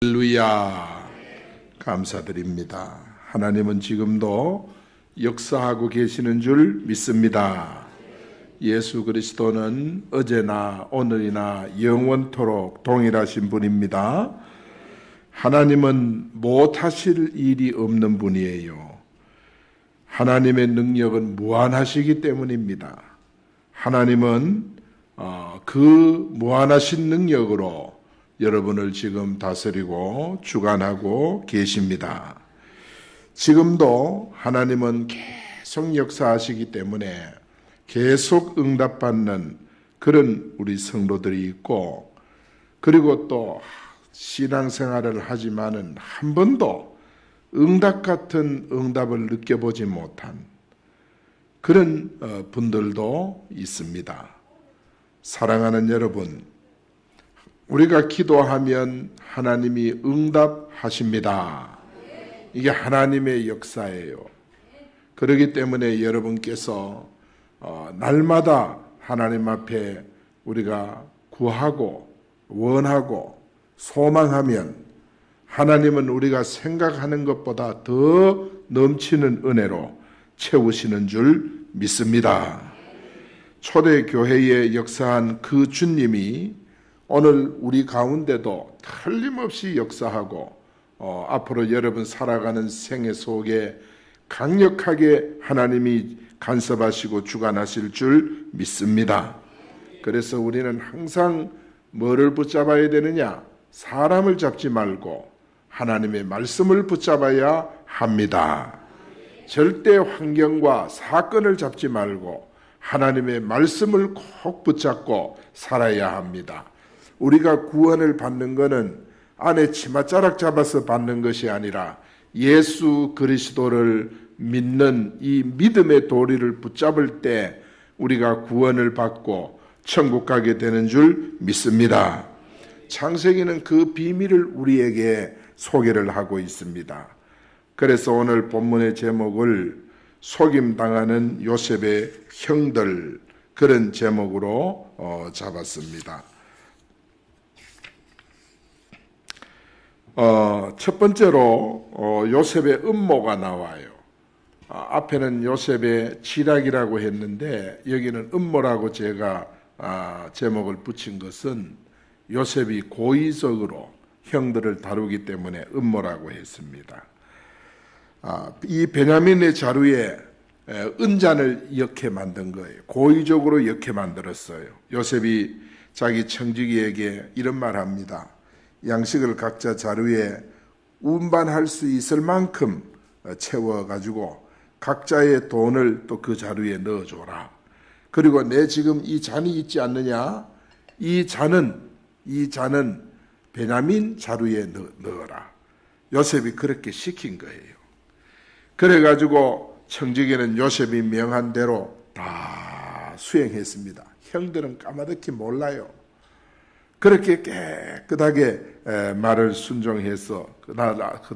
할렐루야. 감사드립니다. 하나님은 지금도 역사하고 계시는 줄 믿습니다. 예수 그리스도는 어제나 오늘이나 영원토록 동일하신 분입니다. 하나님은 못하실 일이 없는 분이에요. 하나님의 능력은 무한하시기 때문입니다. 하나님은 그 무한하신 능력으로 여러분을 지금 다스리고 주관하고 계십니다. 지금도 하나님은 계속 역사하시기 때문에 계속 응답받는 그런 우리 성도들이 있고, 그리고 또 신앙생활을 하지만은 한 번도 응답 같은 응답을 느껴보지 못한 그런 분들도 있습니다. 사랑하는 여러분, 우리가 기도하면 하나님이 응답하십니다. 이게 하나님의 역사예요. 그렇기 때문에 여러분께서 날마다 하나님 앞에 우리가 구하고 원하고 소망하면 하나님은 우리가 생각하는 것보다 더 넘치는 은혜로 채우시는 줄 믿습니다. 초대교회에 역사한 그 주님이 오늘 우리 가운데도 틀림없이 역사하고 앞으로 여러분 살아가는 생애 속에 강력하게 하나님이 간섭하시고 주관하실 줄 믿습니다. 그래서 우리는 항상 뭐를 붙잡아야 되느냐? 사람을 잡지 말고 하나님의 말씀을 붙잡아야 합니다. 절대 환경과 사건을 잡지 말고 하나님의 말씀을 꼭 붙잡고 살아야 합니다. 우리가 구원을 받는 것은 안에 치맛자락 잡아서 받는 것이 아니라 예수 그리스도를 믿는 이 믿음의 도리를 붙잡을 때 우리가 구원을 받고 천국 가게 되는 줄 믿습니다. 창세기는 그 비밀을 우리에게 소개를 하고 있습니다. 그래서 오늘 본문의 제목을 속임당하는 요셉의 형들, 그런 제목으로 잡았습니다. 첫 번째로 요셉의 음모가 나와요. 앞에는 요셉의 지략이라고 했는데 여기는 음모라고 제가 제목을 붙인 것은 요셉이 고의적으로 형들을 다루기 때문에 음모라고 했습니다. 이 베냐민의 자루에 은잔을 넣게 만든 거예요. 고의적으로 넣게 만들었어요. 요셉이 자기 청지기에게 이런 말 합니다. 양식을 각자 자루에 운반할 수 있을 만큼 채워가지고 각자의 돈을 또 그 자루에 넣어줘라. 그리고 내 지금 이 잔이 있지 않느냐? 이 잔은 베냐민 자루에 넣어라. 요셉이 그렇게 시킨 거예요. 그래가지고 청지기는 요셉이 명한 대로 다 수행했습니다. 형들은 까마득히 몰라요. 그렇게 깨끗하게 말을 순종해서 그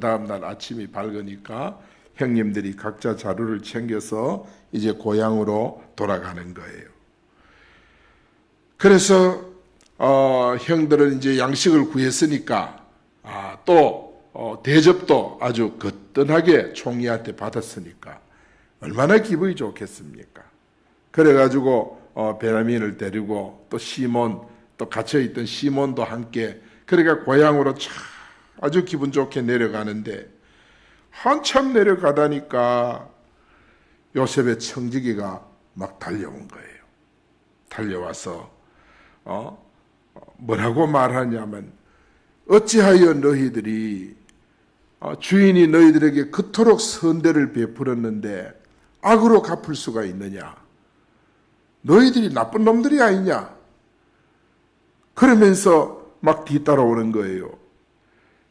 다음날 아침이 밝으니까 형님들이 각자 자루를 챙겨서 이제 고향으로 돌아가는 거예요. 그래서 형들은 이제 양식을 구했으니까 또 대접도 아주 거뜬하게 총리한테 받았으니까 얼마나 기분이 좋겠습니까? 그래가지고 베냐민을 데리고 또 시몬, 또 갇혀있던 시몬도 함께, 그러니까 고향으로 아주 기분 좋게 내려가는데 한참 내려가다니까 요셉의 청지기가 막 달려온 거예요. 달려와서 뭐라고 말하냐면, 어찌하여 너희들이 주인이 너희들에게 그토록 선대를 베풀었는데 악으로 갚을 수가 있느냐? 너희들이 나쁜 놈들이 아니냐? 그러면서 막 뒤따라오는 거예요.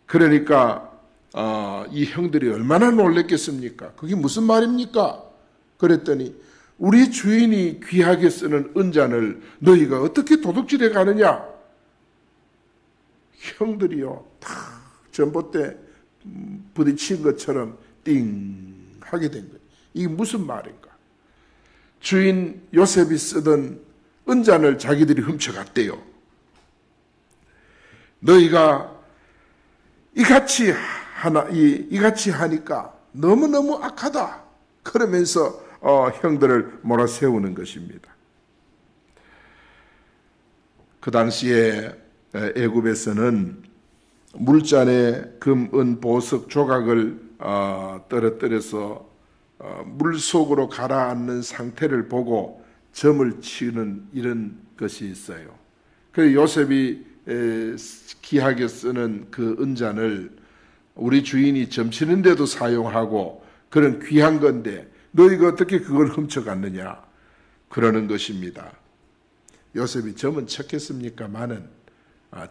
그러니까 이 형들이 얼마나 놀랬겠습니까? 그게 무슨 말입니까? 그랬더니 우리 주인이 귀하게 쓰는 은잔을 너희가 어떻게 도둑질해 가느냐? 형들이요, 다 전봇대 부딪힌 것처럼 띵 하게 된 거예요. 이게 무슨 말인가? 주인 요셉이 쓰던 은잔을 자기들이 훔쳐갔대요. 너희가 이같이 하니까 너무너무 악하다. 그러면서 형들을 몰아세우는 것입니다. 그 당시에 애굽에서는 물잔에 금, 은, 보석 조각을 떨어뜨려서 물속으로 가라앉는 상태를 보고 점을 치는 이런 것이 있어요. 그래서 요셉이 귀하게 쓰는 그 은잔을 우리 주인이 점치는데도 사용하고 그런 귀한 건데 너희가 어떻게 그걸 훔쳐갔느냐 그러는 것입니다. 요셉이 점은 쳤겠습니까마는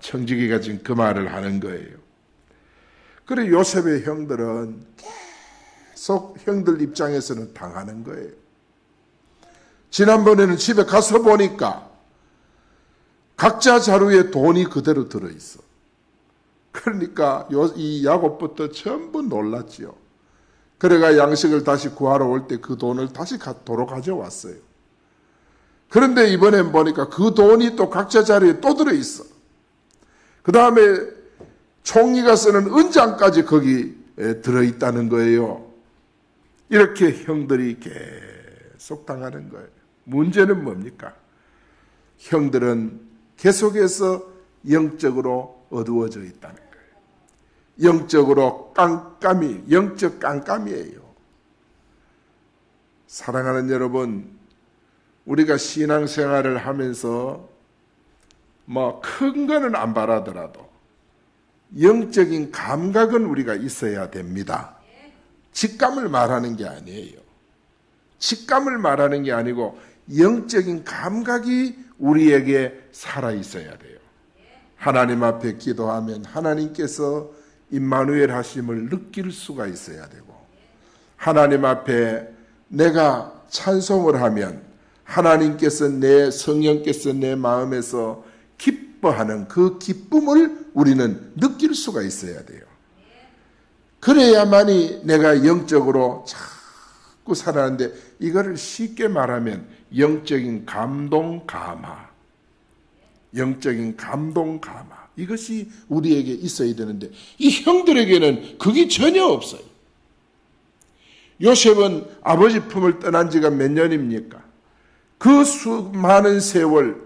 청지기가 지금 그 말을 하는 거예요. 그래 요셉의 형들은 계속 형들 입장에서는 당하는 거예요. 지난번에는 집에 가서 보니까 각자 자루에 돈이 그대로 들어있어. 그러니까 이 야곱부터 전부 놀랐지요. 그래가 양식을 다시 구하러 올 때 그 돈을 다시 도로 가져왔어요. 그런데 이번엔 보니까 그 돈이 또 각자 자리에 또 들어있어. 그 다음에 총리가 쓰는 은장까지 거기 들어있다는 거예요. 이렇게 형들이 계속 당하는 거예요. 문제는 뭡니까? 형들은 계속해서 영적으로 어두워져 있다는 거예요. 영적으로 영적 깜깜이에요. 사랑하는 여러분, 우리가 신앙생활을 하면서 큰 거는 안 바라더라도 영적인 감각은 우리가 있어야 됩니다. 직감을 말하는 게 아니에요. 직감을 말하는 게 아니고 영적인 감각이 우리에게 살아 있어야 돼요. 하나님 앞에 기도하면 하나님께서 임마누엘 하심을 느낄 수가 있어야 되고, 하나님 앞에 내가 찬송을 하면 하나님께서 성령께서 내 마음에서 기뻐하는 그 기쁨을 우리는 느낄 수가 있어야 돼요. 그래야만이 내가 영적으로 자꾸 살아가는데, 이거를 쉽게 말하면 영적인 감동 감화, 영적인 감동 감화, 이것이 우리에게 있어야 되는데 이 형들에게는 그게 전혀 없어요. 요셉은 아버지 품을 떠난 지가 몇 년입니까? 그 수많은 세월,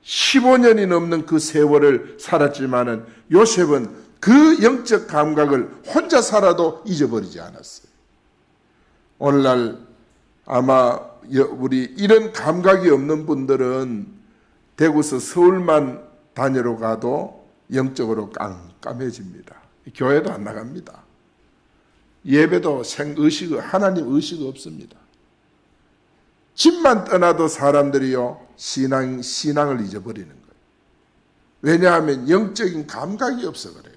15년이 넘는 그 세월을 살았지만은 요셉은 그 영적 감각을 혼자 살아도 잊어버리지 않았어요. 오늘날 아마 우리 이런 감각이 없는 분들은 대구서 서울만 다니러 가도 영적으로 깜깜해집니다. 교회도 안 나갑니다. 예배도 하나님 의식 없습니다. 집만 떠나도 사람들이요 신앙을 잊어버리는 거예요. 왜냐하면 영적인 감각이 없어 그래요.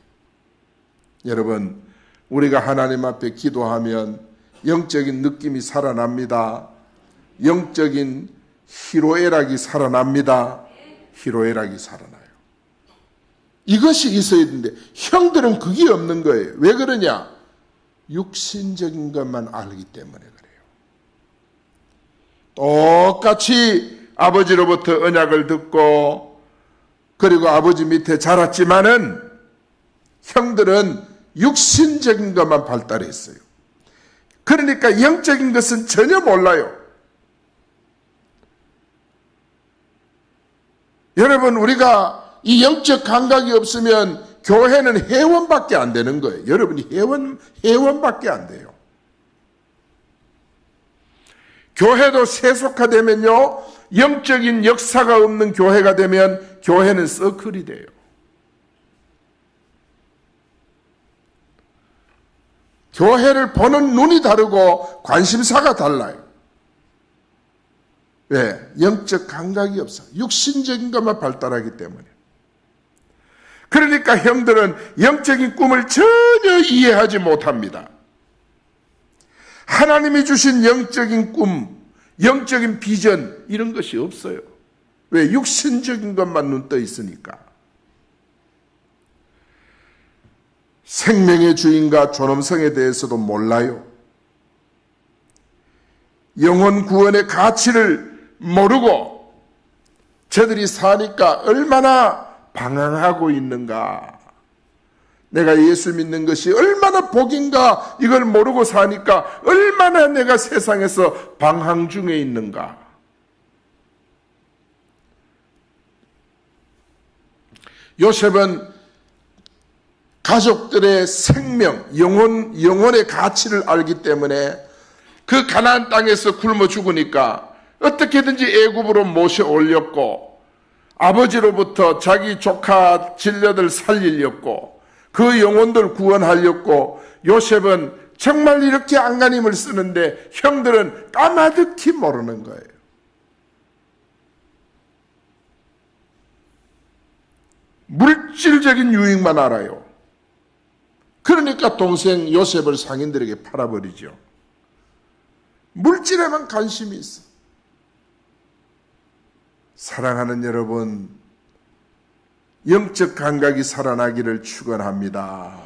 여러분, 우리가 하나님 앞에 기도하면 영적인 느낌이 살아납니다. 영적인 희로애락이 살아납니다. 희로애락이 살아나요. 이것이 있어야 되는데 형들은 그게 없는 거예요. 왜 그러냐? 육신적인 것만 알기 때문에 그래요. 똑같이 아버지로부터 언약을 듣고 그리고 아버지 밑에 자랐지만은 형들은 육신적인 것만 발달했어요. 그러니까 영적인 것은 전혀 몰라요. 여러분, 우리가 이 영적 감각이 없으면 교회는 회원밖에 안 되는 거예요. 여러분이 회원밖에 안 돼요. 교회도 세속화되면요, 영적인 역사가 없는 교회가 되면 교회는 서클이 돼요. 교회를 보는 눈이 다르고 관심사가 달라요. 왜? 영적 감각이 없어. 육신적인 것만 발달하기 때문에. 그러니까 형들은 영적인 꿈을 전혀 이해하지 못합니다. 하나님이 주신 영적인 꿈, 영적인 비전, 이런 것이 없어요. 왜? 육신적인 것만 눈 떠 있으니까. 생명의 주인과 존엄성에 대해서도 몰라요. 영혼 구원의 가치를 모르고 저들이 사니까 얼마나 방황하고 있는가. 내가 예수 믿는 것이 얼마나 복인가 이걸 모르고 사니까 얼마나 내가 세상에서 방황 중에 있는가. 요셉은 가족들의 생명, 영혼의 가치를 알기 때문에 그 가나안 땅에서 굶어 죽으니까 어떻게든지 애굽으로 모셔 올렸고 아버지로부터 자기 조카 진려들 살리려고 그 영혼들 구원하려고 요셉은 정말 이렇게 안간힘을 쓰는데 형들은 까마득히 모르는 거예요. 물질적인 유익만 알아요. 그러니까 동생 요셉을 상인들에게 팔아버리죠. 물질에만 관심이 있어. 사랑하는 여러분, 영적 감각이 살아나기를 축원합니다.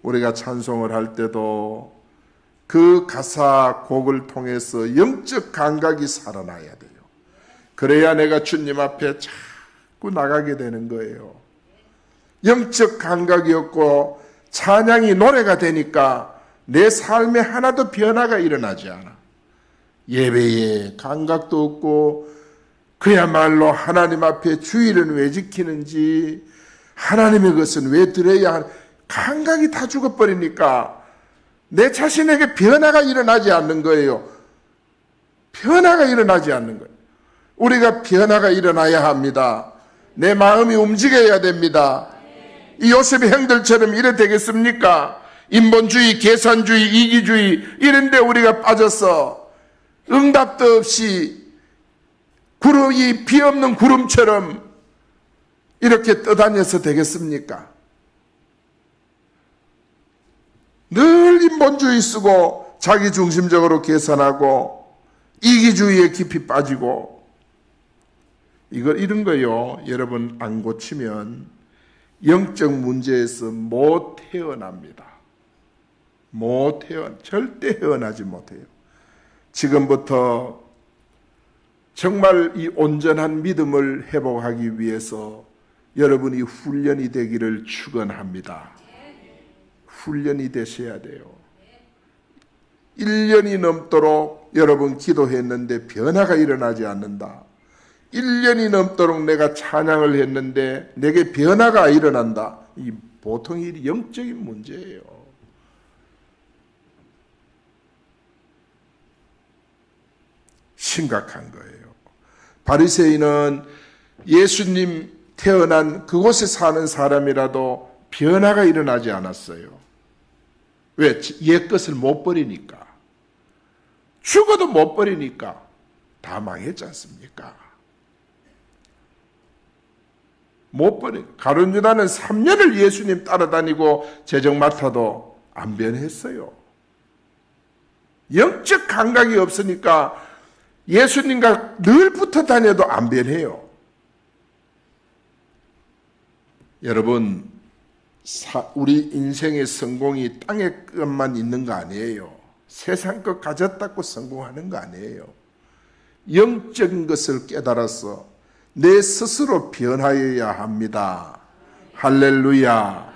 우리가 찬송을 할 때도 그 가사 곡을 통해서 영적 감각이 살아나야 돼요. 그래야 내가 주님 앞에 자꾸 나가게 되는 거예요. 영적 감각이 없고 찬양이 노래가 되니까 내 삶에 하나도 변화가 일어나지 않아. 예배에 감각도 없고 그야말로 하나님 앞에 주일은 왜 지키는지 하나님의 것은 왜 드려야 하는 감각이 다 죽어버리니까 내 자신에게 변화가 일어나지 않는 거예요. 변화가 일어나지 않는 거예요. 우리가 변화가 일어나야 합니다. 내 마음이 움직여야 됩니다. 이 요셉의 형들처럼 이래 되겠습니까? 인본주의, 계산주의, 이기주의 이런 데 우리가 빠져서 응답도 없이 구름이 비 없는 구름처럼 이렇게 떠다녀서 되겠습니까? 늘 인본주의 쓰고 자기중심적으로 계산하고 이기주의에 깊이 빠지고 이런 거요. 여러분 안 고치면 영적 문제에서 못 헤어납니다. 절대 헤어나지 못해요. 지금부터 정말 이 온전한 믿음을 회복하기 위해서 여러분이 훈련이 되기를 축원합니다. 훈련이 되셔야 돼요. 1년이 넘도록 여러분 기도했는데 변화가 일어나지 않는다. 1년이 넘도록 내가 찬양을 했는데 내게 변화가 일어난다. 이 보통 이 영적인 문제예요. 심각한 거예요. 바리새인은 예수님 태어난 그곳에 사는 사람이라도 변화가 일어나지 않았어요. 왜? 옛 것을 못 버리니까. 죽어도 못 버리니까 다 망했지 않습니까? 못 버리. 가룟 유다는 3년을 예수님 따라다니고 재정 맡아도 안 변했어요. 영적 감각이 없으니까 예수님과 늘 붙어 다녀도 안 변해요. 여러분, 우리 인생의 성공이 땅의 것만 있는 거 아니에요. 세상 것 가졌다고 성공하는 거 아니에요. 영적인 것을 깨달아서 내 스스로 변화해야 합니다. 할렐루야.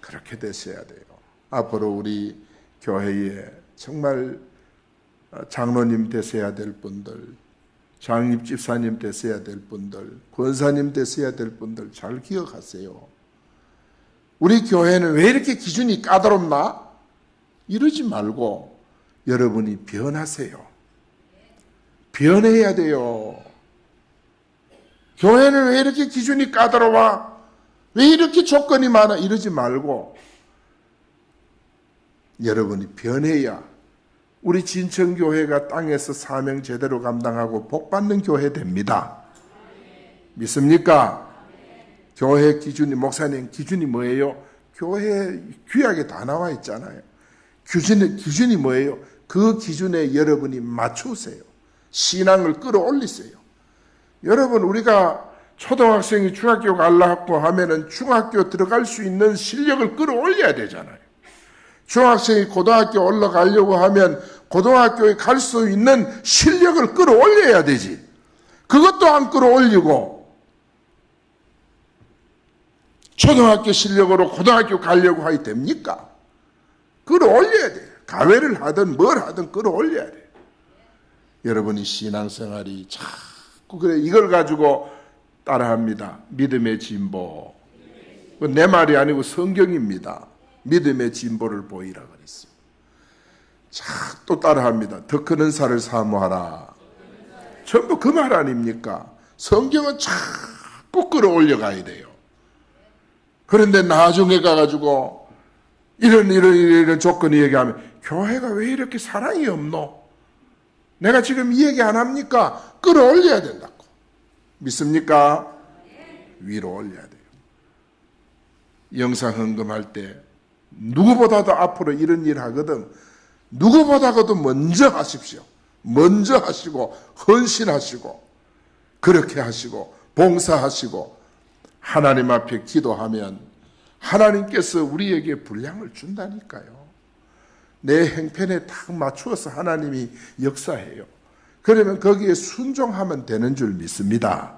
그렇게 되셔야 돼요. 앞으로 우리 교회에 정말 장로님 되셔야 될 분들, 장립 집사님 되셔야 될 분들, 권사님 되셔야 될 분들 잘 기억하세요. 우리 교회는 왜 이렇게 기준이 까다롭나? 이러지 말고 여러분이 변하세요. 변해야 돼요. 교회는 왜 이렇게 기준이 까다로워? 왜 이렇게 조건이 많아? 이러지 말고 여러분이 변해야 우리 진천교회가 땅에서 사명 제대로 감당하고 복받는 교회 됩니다. 믿습니까? 교회 기준이, 목사님 기준이 뭐예요? 교회 규약에 다 나와 있잖아요. 기준이 뭐예요? 그 기준에 여러분이 맞추세요. 신앙을 끌어올리세요. 여러분, 우리가 초등학생이 중학교 가려고 하면은 중학교 들어갈 수 있는 실력을 끌어올려야 되잖아요. 중학생이 고등학교 올라가려고 하면 고등학교에 갈 수 있는 실력을 끌어올려야 되지. 그것도 안 끌어올리고 초등학교 실력으로 고등학교 가려고 하이 됩니까? 끌어올려야 돼요. 가회를 하든 뭘 하든 끌어올려야 돼요. 여러분이 신앙생활이 자꾸 그래 이걸 가지고 따라합니다. 믿음의 진보. 내 말이 아니고 성경입니다. 믿음의 진보를 보이라 그랬습니다. 또 따라합니다. 더 크는 살을 사모하라. 전부 그 말 아닙니까? 성경은 자꾸 끌어올려 가야 돼요. 그런데 나중에 가가지고 이런 조건이 얘기하면 교회가 왜 이렇게 사랑이 없노? 내가 지금 이 얘기 안 합니까? 끌어올려야 된다고. 믿습니까? 위로 올려야 돼요. 영상 헌금할 때 누구보다도 앞으로 이런 일 하거든. 누구보다도 먼저 하십시오. 먼저 하시고 헌신하시고 그렇게 하시고 봉사하시고 하나님 앞에 기도하면 하나님께서 우리에게 분량을 준다니까요. 내 행편에 딱 맞추어서 하나님이 역사해요. 그러면 거기에 순종하면 되는 줄 믿습니다.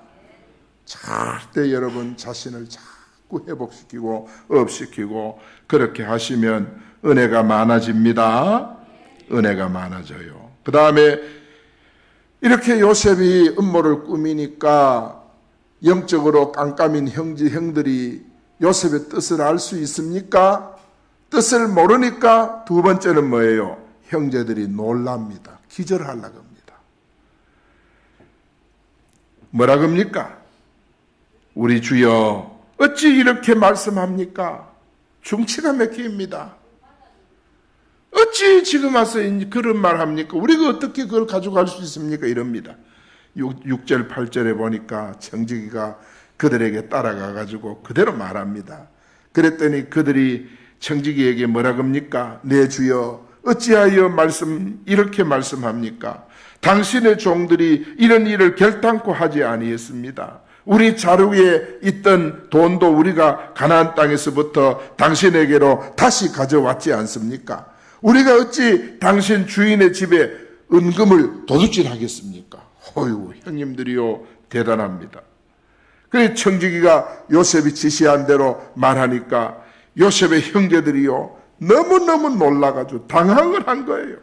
절대 여러분 자신을 자꾸 회복시키고 업시키고 그렇게 하시면 은혜가 많아집니다. 은혜가 많아져요. 그 다음에 이렇게 요셉이 음모를 꾸미니까 영적으로 깜깜인 형들이 요셉의 뜻을 알 수 있습니까? 뜻을 모르니까 두 번째는 뭐예요? 형제들이 놀랍니다. 기절하려고 합니다. 뭐라 겁니까? 우리 주여 어찌 이렇게 말씀합니까? 중치가 막힙니다. 어찌 지금 와서 그런 말 합니까? 우리가 어떻게 그걸 가져갈 수 있습니까? 이럽니다. 6절 8절에 보니까 청지기가 그들에게 따라가 가지고 그대로 말합니다. 그랬더니 그들이 청지기에게 뭐라 겁니까? 내 주여 어찌하여 이렇게 말씀합니까? 당신의 종들이 이런 일을 결단코 하지 아니했습니다. 우리 자루에 있던 돈도 우리가 가나안 땅에서부터 당신에게로 다시 가져왔지 않습니까? 우리가 어찌 당신 주인의 집에 은금을 도둑질하겠습니까? 어휴, 형님들이요 대단합니다. 그래 청지기가 요셉이 지시한 대로 말하니까 요셉의 형제들이요 너무너무 놀라가지고 당황을 한 거예요.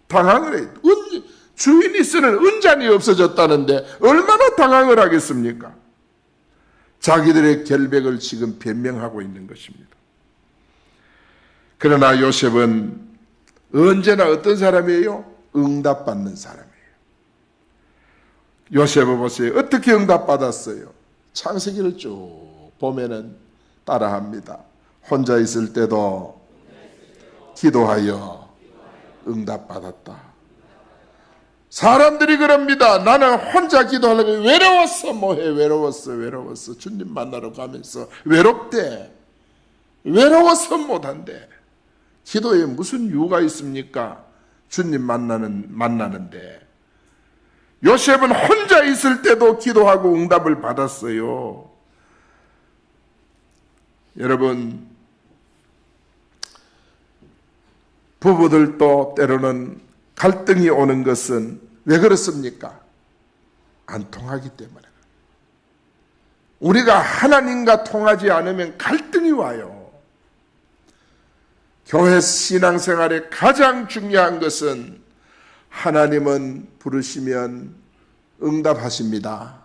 당황을 해요. 주인이 쓰는 은잔이 없어졌다는데 얼마나 당황을 하겠습니까? 자기들의 결백을 지금 변명하고 있는 것입니다. 그러나 요셉은 언제나 어떤 사람이에요? 응답받는 사람이에요. 요셉을 보세요. 어떻게 응답받았어요? 창세기를 쭉 보면은 따라합니다. 혼자 있을 때도 기도하여 응답받았다. 사람들이 그럽니다. 나는 혼자 기도하려고 외로웠어. 뭐해? 외로웠어. 주님 만나러 가면서 외롭대. 외로워서 못한대. 기도에 무슨 이유가 있습니까? 주님 만나는데. 요셉은 혼자 있을 때도 기도하고 응답을 받았어요. 여러분, 부부들도 때로는 갈등이 오는 것은 왜 그렇습니까? 안 통하기 때문에. 우리가 하나님과 통하지 않으면 갈등이 와요. 교회 신앙생활의 가장 중요한 것은 하나님은 부르시면 응답하십니다.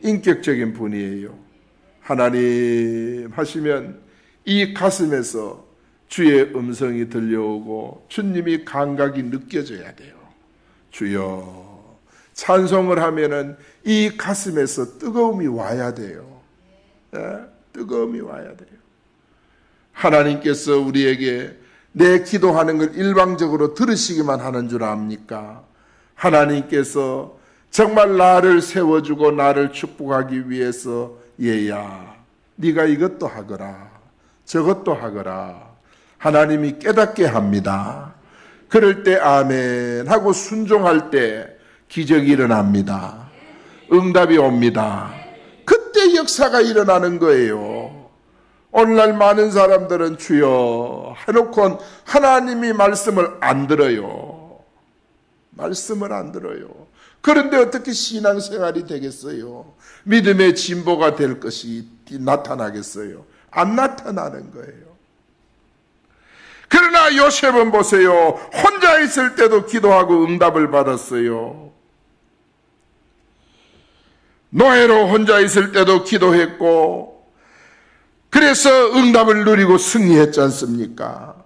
인격적인 분이에요. 하나님 하시면 이 가슴에서 주의 음성이 들려오고 주님이 감각이 느껴져야 돼요. 주여 찬송을 하면은 이 가슴에서 뜨거움이 와야 돼요. 뜨거움이 와야 돼요. 하나님께서 우리에게 내 기도하는 걸 일방적으로 들으시기만 하는 줄 압니까? 하나님께서 정말 나를 세워주고 나를 축복하기 위해서 얘야 네가 이것도 하거라 저것도 하거라 하나님이 깨닫게 합니다. 그럴 때 아멘 하고 순종할 때 기적이 일어납니다. 응답이 옵니다. 그때 역사가 일어나는 거예요. 오늘날 많은 사람들은 주여 해놓고 하나님이 말씀을 안 들어요. 말씀을 안 들어요. 그런데 어떻게 신앙생활이 되겠어요? 믿음의 진보가 될 것이 나타나겠어요? 안 나타나는 거예요. 그러나 요셉은 보세요. 혼자 있을 때도 기도하고 응답을 받았어요. 노예로 혼자 있을 때도 기도했고, 그래서 응답을 누리고 승리했지 않습니까?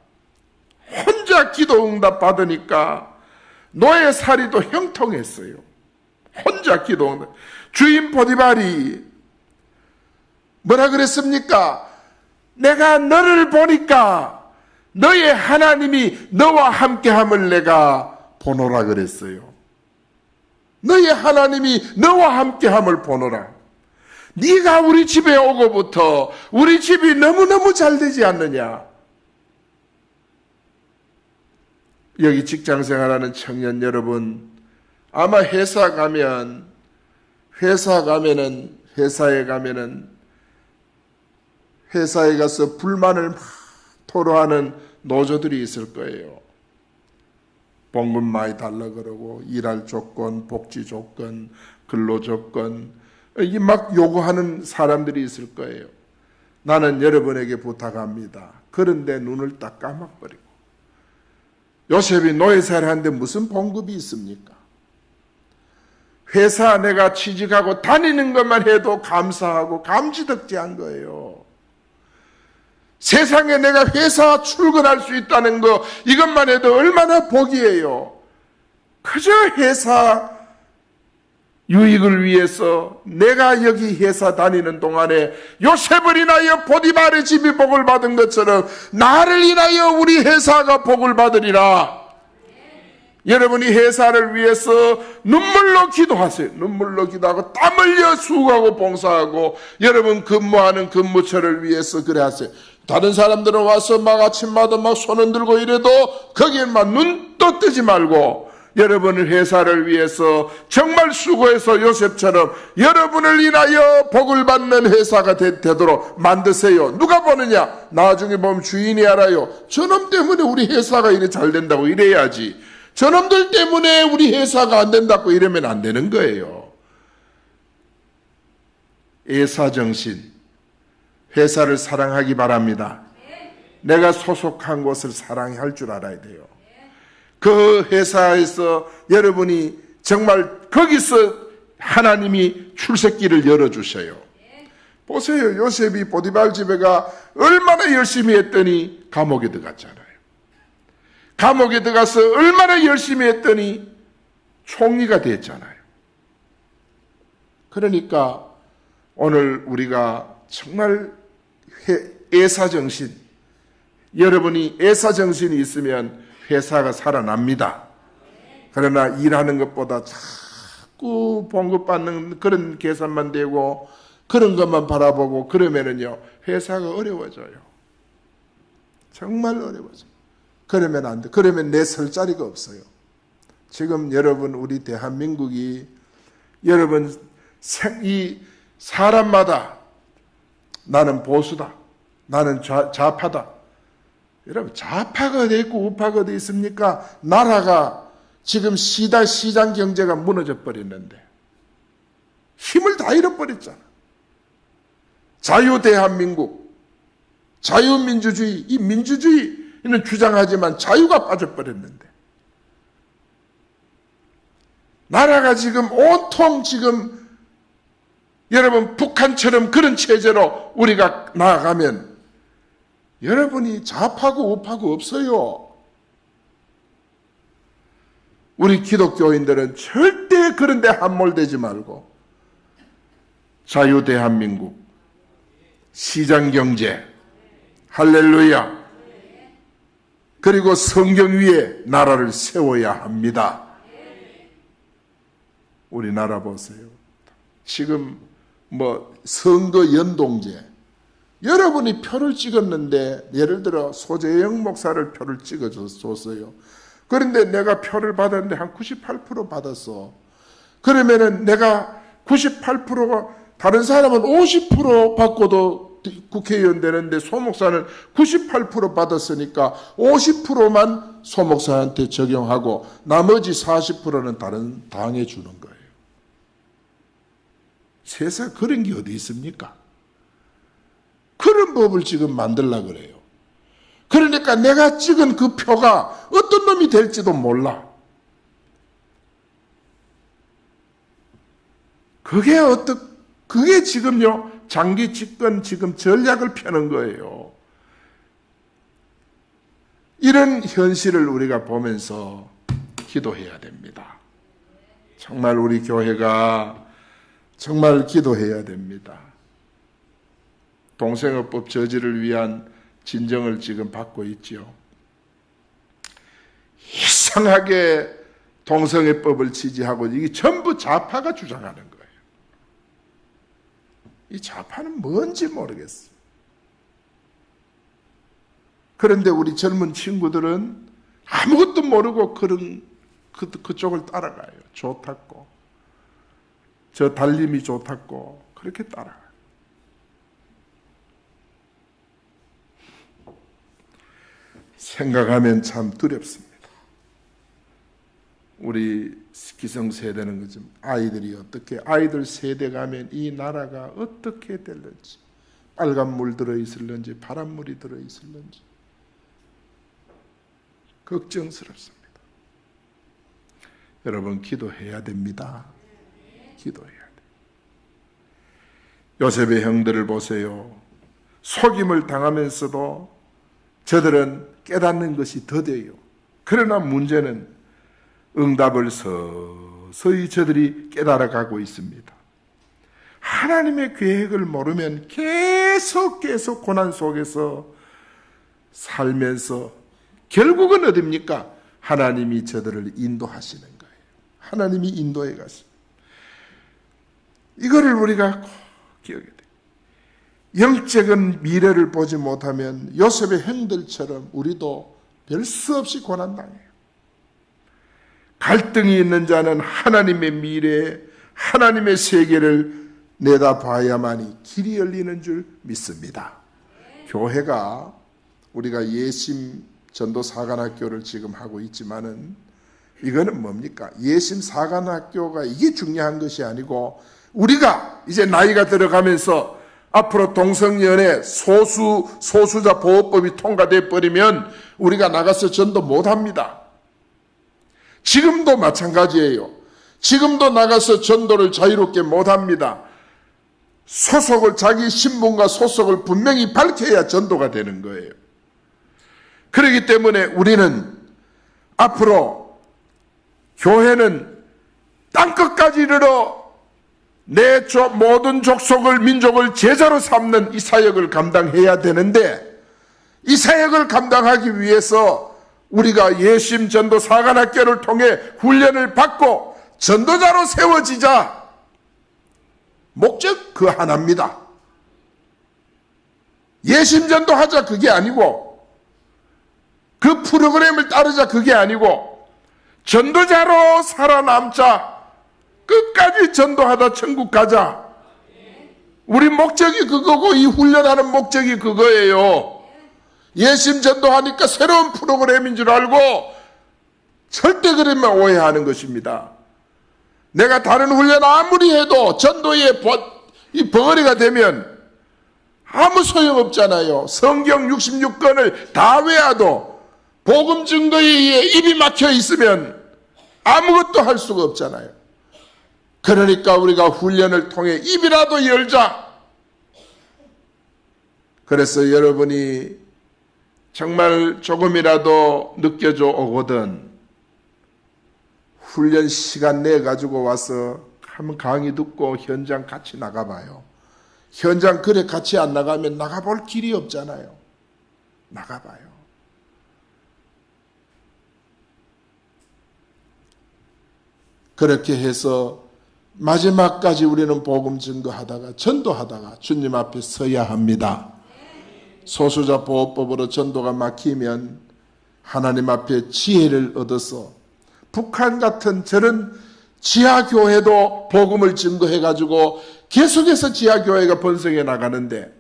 혼자 기도 응답 받으니까 노예 살이도 형통했어요. 혼자 기도 응답. 주인 보디발이 뭐라 그랬습니까? 내가 너를 보니까 너의 하나님이 너와 함께함을 내가 보노라 그랬어요. 너의 하나님이 너와 함께함을 보노라. 네가 우리 집에 오고부터 우리 집이 너무너무 잘 되지 않느냐. 여기 직장생활하는 청년 여러분, 아마 회사에 가서 불만을 막 토로하는 노조들이 있을 거예요. 봉급 많이 달라 그러고, 일할 조건, 복지 조건, 근로 조건, 이 막 요구하는 사람들이 있을 거예요. 나는 여러분에게 부탁합니다. 그런데 눈을 딱 감아버리고, 요셉이 노예살이 하는데 무슨 봉급이 있습니까? 회사 내가 취직하고 다니는 것만 해도 감사하고 감지덕지한 거예요. 세상에 내가 회사 출근할 수 있다는 거, 이것만 해도 얼마나 복이에요. 그저 회사 유익을 위해서 내가 여기 회사 다니는 동안에 요셉을 인하여 보디발의 집이 복을 받은 것처럼 나를 인하여 우리 회사가 복을 받으리라. 여러분이 회사를 위해서 눈물로 기도하세요. 눈물로 기도하고 땀 흘려 수고하고 봉사하고, 여러분 근무하는 근무처를 위해서 그래 하세요. 다른 사람들은 와서 막 아침마다 막 손 흔들고 이래도 거기에 막 눈도 뜨지 말고, 여러분의 회사를 위해서 정말 수고해서 요셉처럼 여러분을 인하여 복을 받는 회사가 되도록 만드세요. 누가 보느냐? 나중에 보면 주인이 알아요. 저놈 때문에 우리 회사가 이래 잘 된다고 이래야지, 저놈들 때문에 우리 회사가 안 된다고 이러면 안 되는 거예요. 애사정신, 회사를 사랑하기 바랍니다. 내가 소속한 곳을 사랑할 줄 알아야 돼요. 그 회사에서 여러분이 정말 거기서 하나님이 출세길을 열어주셔요. 보세요. 요셉이 보디발 집에가 얼마나 열심히 했더니 감옥에 들어갔잖아요. 감옥에 들어가서 얼마나 열심히 했더니 총리가 됐잖아요. 그러니까 오늘 우리가 정말 애사정신, 여러분이 애사정신이 있으면 회사가 살아납니다. 그러나 일하는 것보다 자꾸 봉급 받는 그런 계산만 되고 그런 것만 바라보고 그러면은요, 회사가 어려워져요. 정말 어려워져요. 그러면 안 돼. 그러면 내 설 자리가 없어요. 지금 여러분, 우리 대한민국이, 여러분 이 사람마다 나는 보수다, 나는 좌파다. 여러분, 좌파가 어디 있고 우파가 어디 있습니까? 나라가 지금 시장 경제가 무너져 버렸는데 힘을 다 잃어버렸잖아. 자유대한민국, 자유민주주의, 이 민주주의는 주장하지만 자유가 빠져버렸는데, 나라가 지금 온통 지금 여러분 북한처럼 그런 체제로 우리가 나아가면 여러분이 좌파고 우파고 없어요. 우리 기독교인들은 절대 그런 데 함몰되지 말고 자유대한민국, 시장경제, 할렐루야, 그리고 성경 위에 나라를 세워야 합니다. 우리나라 보세요. 지금 선거 연동제, 여러분이 표를 찍었는데, 예를 들어 소재영 목사를 표를 찍어줬어요. 그런데 내가 표를 받았는데 한 98% 받았어. 그러면은 내가 98%가, 다른 사람은 50% 받고도 국회의원 되는데 소 목사는 98% 받았으니까 50%만 소 목사한테 적용하고 나머지 40%는 다른 당에 주는 거예요. 세상 그런 게 어디 있습니까? 그런 법을 지금 만들려고 그래요. 그러니까 내가 찍은 그 표가 어떤 놈이 될지도 몰라. 그게 지금요, 장기 집권 지금 전략을 펴는 거예요. 이런 현실을 우리가 보면서 기도해야 됩니다. 정말 우리 교회가 정말 기도해야 됩니다. 동성애법 저지를 위한 진정을 지금 받고 있죠. 이상하게 동성애법을 지지하고 이게 전부 좌파가 주장하는 거예요. 이 좌파는 뭔지 모르겠어요. 그런데 우리 젊은 친구들은 아무것도 모르고 그쪽을 따라가요. 좋다고. 저 달림이 좋다고 그렇게 따라가요. 생각하면 참 두렵습니다. 우리 기성세대는 그죠. 아이들 세대 가면 이 나라가 어떻게 될는지, 빨간물 들어있을는지 파란물이 들어있을는지 걱정스럽습니다. 여러분 기도해야 됩니다. 기도해야 돼요. 요셉의 형들을 보세요. 속임을 당하면서도 저들은 깨닫는 것이 더뎌요. 그러나 문제는 응답을 서서히 저들이 깨달아가고 있습니다. 하나님의 계획을 모르면 계속 고난 속에서 살면서 결국은 어딥니까? 하나님이 저들을 인도하시는 거예요. 하나님이 인도해 가십니다. 이거를 우리가 꼭 기억해야 돼요. 영적인 미래를 보지 못하면 요셉의 형들처럼 우리도 별 수 없이 고난당해요. 갈등이 있는 자는 하나님의 미래, 하나님의 세계를 내다봐야만이 길이 열리는 줄 믿습니다. 교회가 우리가 예심 전도 사관학교를 지금 하고 있지만은 이거는 뭡니까? 예심 사관학교가 이게 중요한 것이 아니고 우리가 이제 나이가 들어가면서 앞으로 동성연애 소수자 보호법이 통과돼 버리면 우리가 나가서 전도 못합니다. 지금도 마찬가지예요. 지금도 나가서 전도를 자유롭게 못합니다. 자기 신분과 소속을 분명히 밝혀야 전도가 되는 거예요. 그렇기 때문에 우리는 앞으로 교회는 땅끝까지 이르러 내 모든 족속을 민족을 제자로 삼는 이 사역을 감당해야 되는데 이 사역을 감당하기 위해서 우리가 예심 전도 사관학교를 통해 훈련을 받고 전도자로 세워지자. 목적 그 하나입니다. 예심 전도하자 그게 아니고 그 프로그램을 따르자 그게 아니고 전도자로 살아남자. 끝까지 전도하다 천국 가자. 우리 목적이 그거고 이 훈련하는 목적이 그거예요. 예심 전도하니까 새로운 프로그램인 줄 알고 절대 그러면 오해하는 것입니다. 내가 다른 훈련 아무리 해도 전도의 이 벙어리가 되면 아무 소용없잖아요. 성경 66권을 다 외워도 복음 증거에 의해 입이 막혀 있으면 아무것도 할 수가 없잖아요. 그러니까 우리가 훈련을 통해 입이라도 열자. 그래서 여러분이 정말 조금이라도 느껴져 오거든 훈련 시간 내 가지고 와서 한번 강의 듣고 현장 같이 나가봐요. 현장 그래 같이 안 나가면 나가볼 길이 없잖아요. 나가봐요. 그렇게 해서 마지막까지 우리는 복음 증거하다가 전도하다가 주님 앞에 서야 합니다. 소수자 보호법으로 전도가 막히면 하나님 앞에 지혜를 얻어서 북한 같은 저런 지하교회도 복음을 증거해가지고 계속해서 지하교회가 번성해 나가는데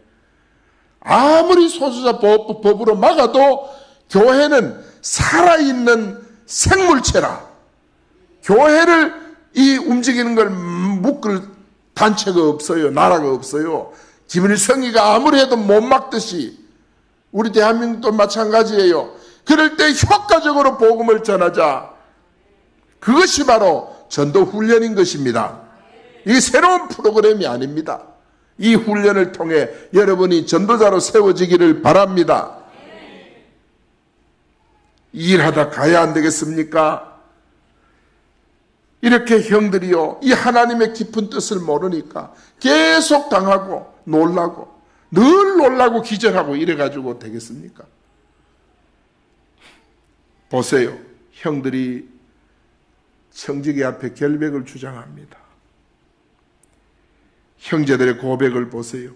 아무리 소수자 보호법으로 막아도 교회는 살아있는 생물체라. 교회를 이 움직이는 걸 묶을 단체가 없어요. 나라가 없어요. 김일성이가 아무리 해도 못 막듯이 우리 대한민국도 마찬가지예요. 그럴 때 효과적으로 복음을 전하자. 그것이 바로 전도 훈련인 것입니다. 이게 새로운 프로그램이 아닙니다. 이 훈련을 통해 여러분이 전도자로 세워지기를 바랍니다. 일하다 가야 안 되겠습니까? 이렇게 형들이요, 이 하나님의 깊은 뜻을 모르니까 계속 당하고 놀라고 늘 놀라고 기절하고 이래가지고 되겠습니까? 보세요. 형들이 청지기 앞에 결백을 주장합니다. 형제들의 고백을 보세요.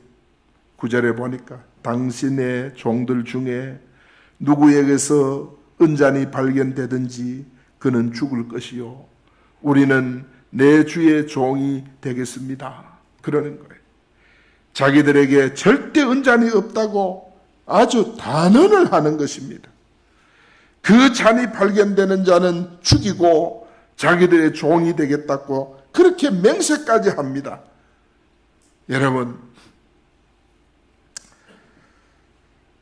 9절에 보니까 당신의 종들 중에 누구에게서 은잔이 발견되든지 그는 죽을 것이요 우리는 내 주의 종이 되겠습니다. 그러는 거예요. 자기들에게 절대 은잔이 없다고 아주 단언을 하는 것입니다. 그 잔이 발견되는 자는 죽이고 자기들의 종이 되겠다고 그렇게 맹세까지 합니다. 여러분,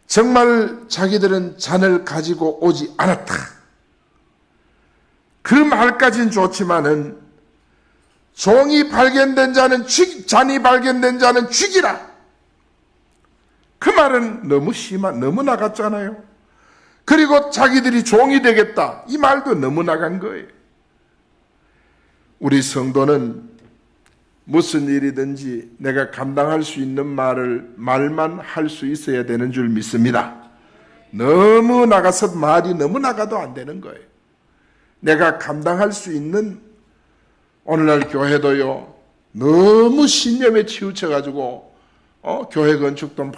정말 자기들은 잔을 가지고 오지 않았다. 그 말까지는 좋지만은 종이 발견된 자는 잔이 발견된 자는 죽이라. 그 말은 너무 너무 나갔잖아요. 그리고 자기들이 종이 되겠다. 이 말도 너무 나간 거예요. 우리 성도는 무슨 일이든지 내가 감당할 수 있는 말만 할 수 있어야 되는 줄 믿습니다. 너무 나가서 말이 너무 나가도 안 되는 거예요. 내가 감당할 수 있는 오늘날 교회도요, 너무 신념에 치우쳐가지고, 교회 건축도 막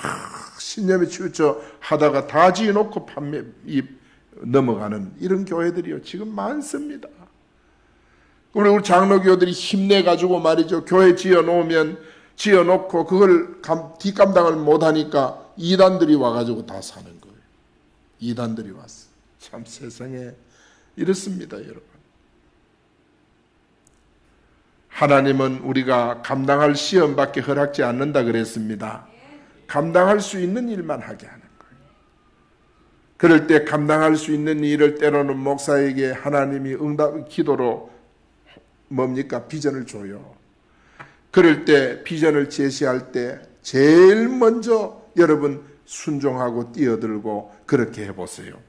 신념에 치우쳐 하다가 다 지어놓고 넘어가는 이런 교회들이요, 지금 많습니다. 우리 장로교들이 힘내가지고 말이죠, 교회 지어놓고 그걸 뒷감당을 못하니까 이단들이 와가지고 다 사는 거예요. 이단들이 왔어. 참 세상에 이렇습니다, 여러분. 하나님은 우리가 감당할 시험밖에 허락지 않는다 그랬습니다. 감당할 수 있는 일만 하게 하는 거예요. 그럴 때 감당할 수 있는 일을 때로는 목사에게 하나님이 기도로 비전을 줘요. 그럴 때 비전을 제시할 때 제일 먼저 여러분 순종하고 뛰어들고 그렇게 해보세요.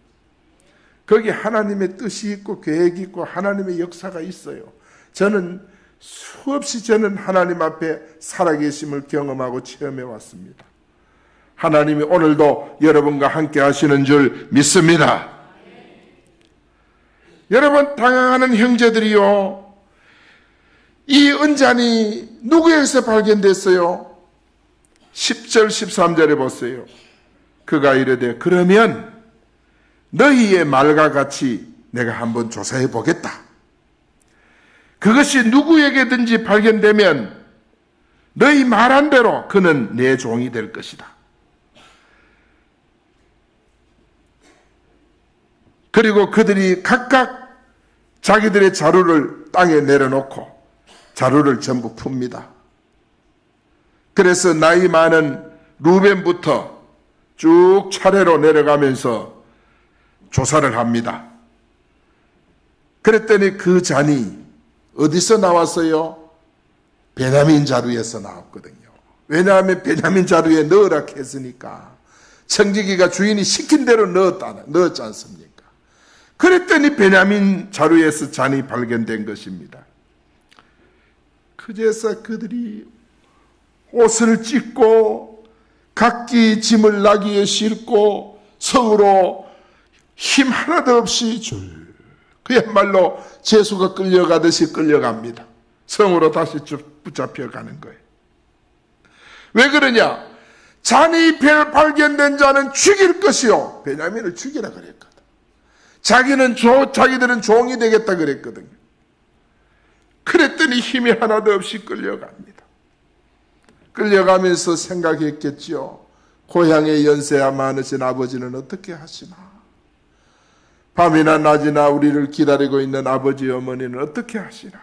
거기 하나님의 뜻이 있고 계획이 있고 하나님의 역사가 있어요. 저는 수없이 하나님 앞에 살아계심을 경험하고 체험해 왔습니다. 하나님이 오늘도 여러분과 함께 하시는 줄 믿습니다. 여러분, 당황하는 형제들이요, 이 은잔이 누구에게서 발견됐어요? 10절 13절에 보세요. 그가 이르되 그러면 너희의 말과 같이 내가 한번 조사해 보겠다. 그것이 누구에게든지 발견되면 너희 말한 대로 그는 내 종이 될 것이다. 그리고 그들이 각각 자기들의 자루를 땅에 내려놓고 자루를 전부 풉니다. 그래서 나이 많은 루벤부터 쭉 차례로 내려가면서 조사를 합니다. 그랬더니 그 잔이 어디서 나왔어요? 베냐민 자루에서 나왔거든요. 왜냐하면 베냐민 자루에 넣으라 했으니까 청지기가 주인이 시킨 대로 넣었지 않습니까? 그랬더니 베냐민 자루에서 잔이 발견된 것입니다. 그제서 그들이 옷을 찢고 각기 짐을 나귀에 싣고 성으로 힘 하나도 없이 그야말로 제수가 끌려가듯이 끌려갑니다. 성으로 다시 붙잡혀가는 거예요. 왜 그러냐? 잔이 발견된 자는 죽일 것이요. 베냐민을 죽이라 그랬거든. 자기들은 종이 되겠다 그랬거든요. 그랬더니 힘이 하나도 없이 끌려갑니다. 끌려가면서 생각했겠지요. 고향의 연세야 많으신 아버지는 어떻게 하시나? 밤이나 낮이나 우리를 기다리고 있는 아버지 어머니는 어떻게 하시나?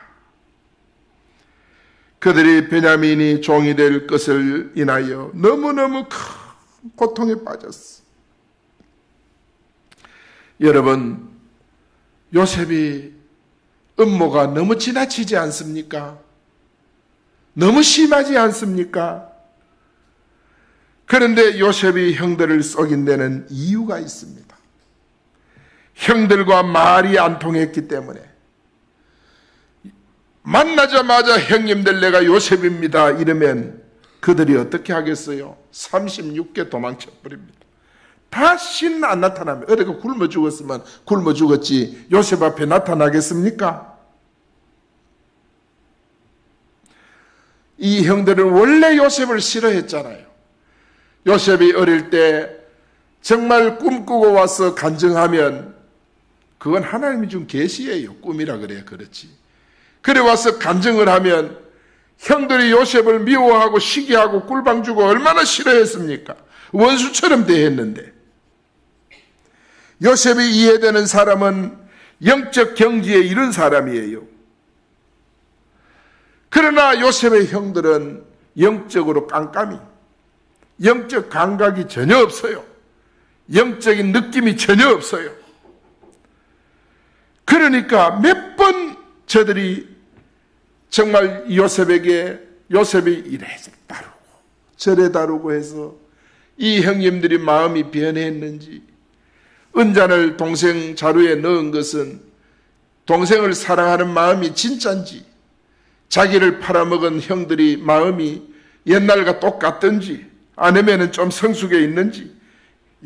그들이 베냐민이 종이 될 것을 인하여 너무너무 큰 고통에 빠졌어. 여러분, 요셉이 음모가 너무 지나치지 않습니까? 너무 심하지 않습니까? 그런데 요셉이 형들을 속인 데는 이유가 있습니다. 형들과 말이 안 통했기 때문에. 만나자마자 형님들 내가 요셉입니다 이러면 그들이 어떻게 하겠어요? 36개 도망쳐버립니다. 다시는 안 나타나면, 어디가 굶어 죽었으면 굶어 죽었지 요셉 앞에 나타나겠습니까? 이 형들은 원래 요셉을 싫어했잖아요. 요셉이 어릴 때 정말 꿈꾸고 와서 간증하면 그건 하나님이 준 계시예요. 꿈이라 그래야 그렇지. 그래 와서 간증을 하면 형들이 요셉을 미워하고 시기하고 꿀방 주고 얼마나 싫어했습니까? 원수처럼 대했는데. 요셉이 이해되는 사람은 영적 경지에 이른 사람이에요. 그러나 요셉의 형들은 영적으로 깜깜이, 영적 감각이 전혀 없어요. 영적인 느낌이 전혀 없어요. 그러니까 몇 번 저들이 정말 요셉이 이래 다루고 저래 다루고 해서 이 형님들이 마음이 변했는지, 은잔을 동생 자루에 넣은 것은 동생을 사랑하는 마음이 진짠지, 자기를 팔아먹은 형들이 마음이 옛날과 똑같든지, 아니면 좀 성숙해 있는지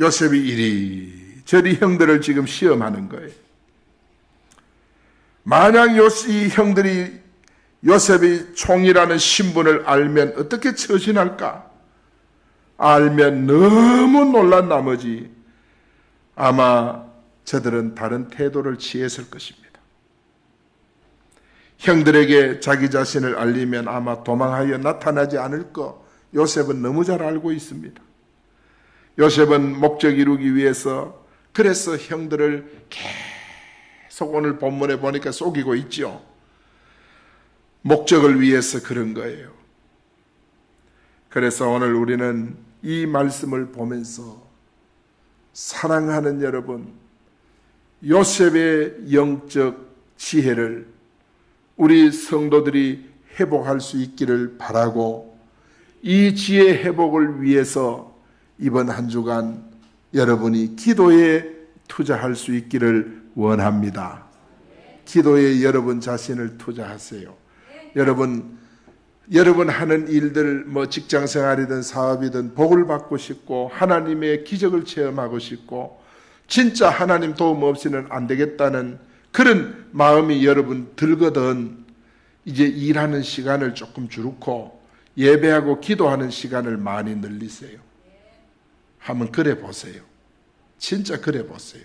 요셉이 이리저리 형들을 지금 시험하는 거예요. 만약 이 형들이 요셉이 총이라는 신분을 알면 어떻게 처신할까? 알면 너무 놀란 나머지 아마 저들은 다른 태도를 취했을 것입니다. 형들에게 자기 자신을 알리면 아마 도망하여 나타나지 않을 거 요셉은 너무 잘 알고 있습니다. 요셉은 목적 이루기 위해서 그래서 형들을 계속 오늘 본문에 보니까 속이고 있죠. 목적을 위해서 그런 거예요. 그래서 오늘 우리는 이 말씀을 보면서 사랑하는 여러분, 요셉의 영적 지혜를 우리 성도들이 회복할 수 있기를 바라고, 이 지혜 회복을 위해서 이번 한 주간 여러분이 기도에 투자할 수 있기를 원합니다. 기도에 여러분 자신을 투자하세요. 여러분 하는 일들, 직장 생활이든 사업이든 복을 받고 싶고 하나님의 기적을 체험하고 싶고 진짜 하나님 도움 없이는 안 되겠다는 그런 마음이 여러분 들거든 이제 일하는 시간을 조금 줄이고 예배하고 기도하는 시간을 많이 늘리세요. 한번 그래 보세요. 진짜 그래 보세요.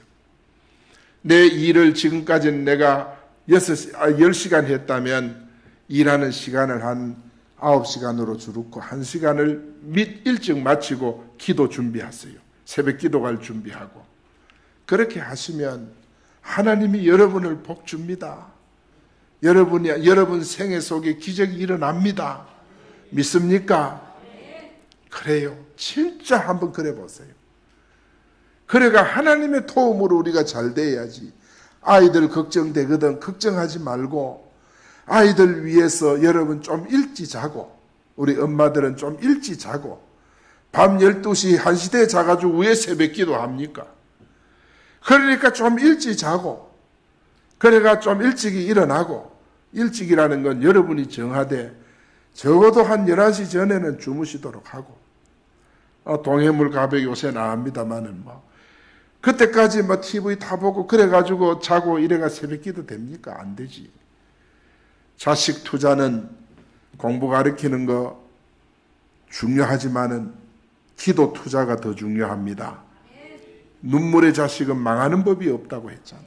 내 일을 지금까지는 내가 10시간 했다면 일하는 시간을 한 9시간으로 줄이고 1시간을 일찍 마치고 기도 준비하세요. 새벽 기도 갈 준비하고. 그렇게 하시면 하나님이 여러분을 복 줍니다. 여러분 생애 속에 기적이 일어납니다. 믿습니까? 그래요. 진짜 한번 그래 보세요. 그래가 하나님의 도움으로 우리가 잘 돼야지. 아이들 걱정되거든 걱정하지 말고 아이들 위해서 여러분 좀 일찍 자고, 우리 엄마들은 좀 일찍 자고, 밤 12시 1시대에 자가지고 왜 새벽 기도합니까? 그러니까 좀 일찍 자고, 그래가 좀 일찍이 일어나고, 일찍이라는 건 여러분이 정하되 적어도 한 11시 전에는 주무시도록 하고, 동해물 가백 요새 나옵니다마는 그때까지 TV 다 보고 그래가지고 자고 이래가 새벽 기도 됩니까? 안 되지. 자식 투자는 공부 가르치는 거 중요하지만은 기도 투자가 더 중요합니다. 눈물의 자식은 망하는 법이 없다고 했잖아요.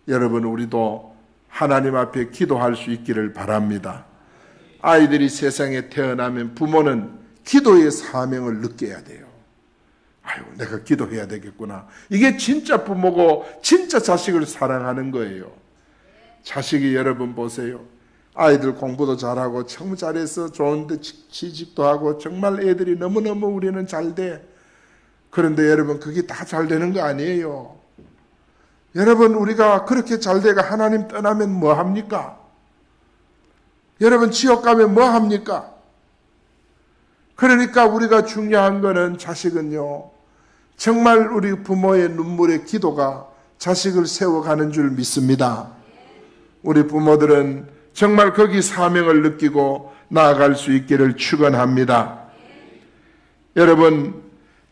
여러분 우리도 하나님 앞에 기도할 수 있기를 바랍니다. 아이들이 세상에 태어나면 부모는 기도의 사명을 느껴야 돼요. 아유, 내가 기도해야 되겠구나. 이게 진짜 부모고 진짜 자식을 사랑하는 거예요. 자식이 여러분 보세요. 아이들 공부도 잘하고 너무 잘해서 좋은데 취직도 하고 정말 애들이 너무너무 우리는 잘 돼. 그런데 여러분 그게 다 잘 되는 거 아니에요. 여러분 우리가 그렇게 잘 돼가 하나님 떠나면 뭐 합니까? 여러분 지옥 가면 뭐 합니까? 그러니까 우리가 중요한 거는 자식은요, 정말 우리 부모의 눈물의 기도가 자식을 세워가는 줄 믿습니다. 우리 부모들은 정말 거기 사명을 느끼고 나아갈 수 있기를 축원합니다. 여러분,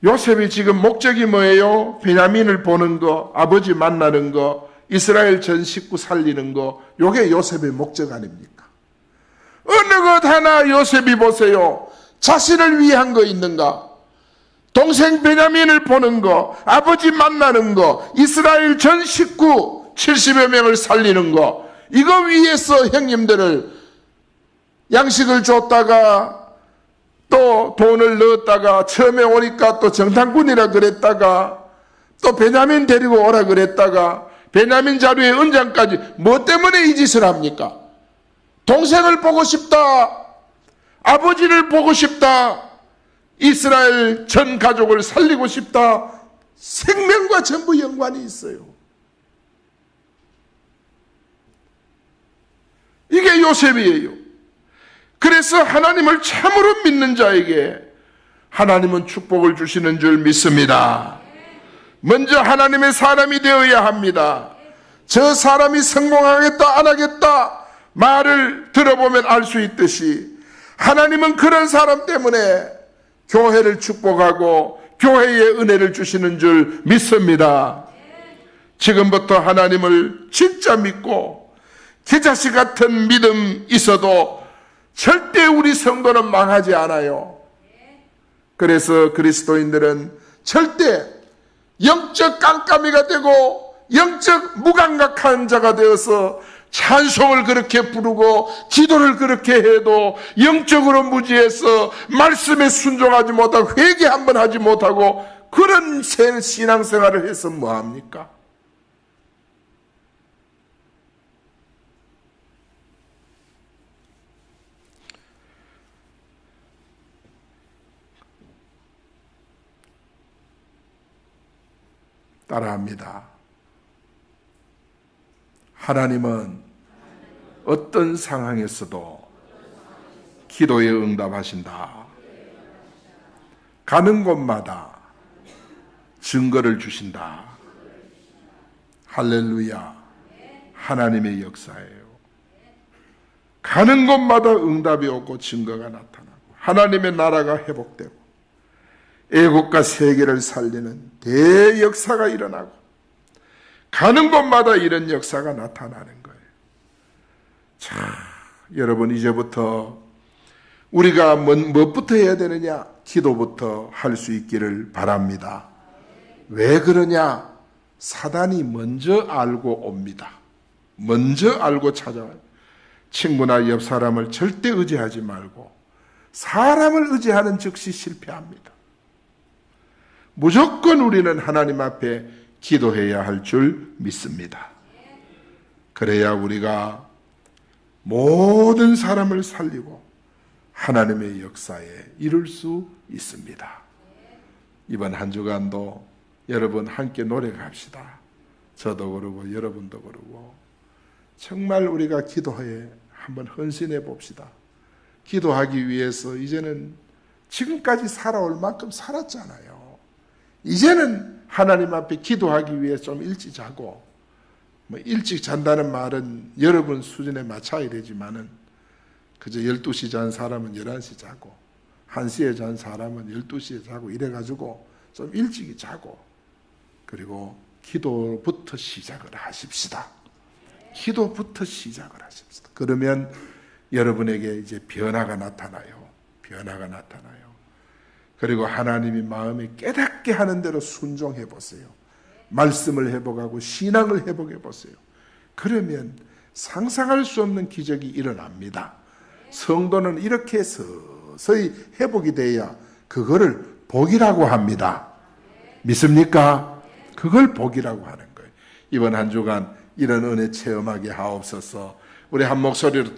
요셉이 지금 목적이 뭐예요? 베냐민을 보는 거, 아버지 만나는 거, 이스라엘 전 식구 살리는 거, 요게 요셉의 목적 아닙니까? 어느 것 하나 요셉이 보세요. 자신을 위한 거 있는가? 동생 베냐민을 보는 거, 아버지 만나는 거, 이스라엘 전 식구 70여 명을 살리는 거, 이거 위해서 형님들을 양식을 줬다가 또 돈을 넣었다가 처음에 오니까 또 정탐꾼이라 그랬다가 또 베냐민 데리고 오라 그랬다가 베냐민 자루에 은장까지 뭐 때문에 이 짓을 합니까? 동생을 보고 싶다. 아버지를 보고 싶다. 이스라엘 전 가족을 살리고 싶다. 생명과 전부 연관이 있어요. 이게 요셉이에요. 그래서 하나님을 참으로 믿는 자에게 하나님은 축복을 주시는 줄 믿습니다. 먼저 하나님의 사람이 되어야 합니다. 저 사람이 성공하겠다 안 하겠다 말을 들어보면 알 수 있듯이 하나님은 그런 사람 때문에 교회를 축복하고 교회의 은혜를 주시는 줄 믿습니다. 지금부터 하나님을 진짜 믿고 기자씨 같은 믿음 있어도 절대 우리 성도는 망하지 않아요. 그래서 그리스도인들은 절대 영적 깜깜이가 되고 영적 무감각한 자가 되어서 찬송을 그렇게 부르고 기도를 그렇게 해도 영적으로 무지해서 말씀에 순종하지 못하고 회개 한번 하지 못하고 그런 신앙생활을 해서 뭐합니까? 따라합니다. 하나님은 어떤 상황에서도 기도에 응답하신다. 가는 곳마다 증거를 주신다. 할렐루야. 하나님의 역사예요. 가는 곳마다 응답이 오고 증거가 나타나고 하나님의 나라가 회복되고 애국과 세계를 살리는 대역사가 일어나고 가는 곳마다 이런 역사가 나타나는 거예요. 자, 여러분 이제부터 우리가 무엇부터 해야 되느냐? 기도부터 할 수 있기를 바랍니다. 왜 그러냐? 사단이 먼저 알고 옵니다. 먼저 알고 찾아와요. 친구나 옆 사람을 절대 의지하지 말고 사람을 의지하는 즉시 실패합니다. 무조건 우리는 하나님 앞에 기도해야 할 줄 믿습니다. 그래야 우리가 모든 사람을 살리고 하나님의 역사에 이룰 수 있습니다. 이번 한 주간도 여러분 함께 노력합시다. 저도 그러고 여러분도 그러고 정말 우리가 기도에 한번 헌신해 봅시다. 기도하기 위해서 이제는 지금까지 살아올 만큼 살았잖아요. 이제는 하나님 앞에 기도하기 위해 좀 일찍 자고, 일찍 잔다는 말은 여러분 수준에 맞춰야 되지만은 그저 12시 잔 사람은 11시 자고 1시에 잔 사람은 12시에 자고 이래가지고 좀 일찍 자고 그리고 기도부터 시작을 하십시다. 기도부터 시작을 하십시다. 그러면 여러분에게 이제 변화가 나타나요. 변화가 나타나요. 그리고 하나님이 마음에 깨닫게 하는 대로 순종해 보세요. 말씀을 회복하고 신앙을 회복해 보세요. 그러면 상상할 수 없는 기적이 일어납니다. 성도는 이렇게 서서히 회복이 돼야 그거를 복이라고 합니다. 믿습니까? 그걸 복이라고 하는 거예요. 이번 한 주간 이런 은혜 체험하게 하옵소서. 우리 한 목소리로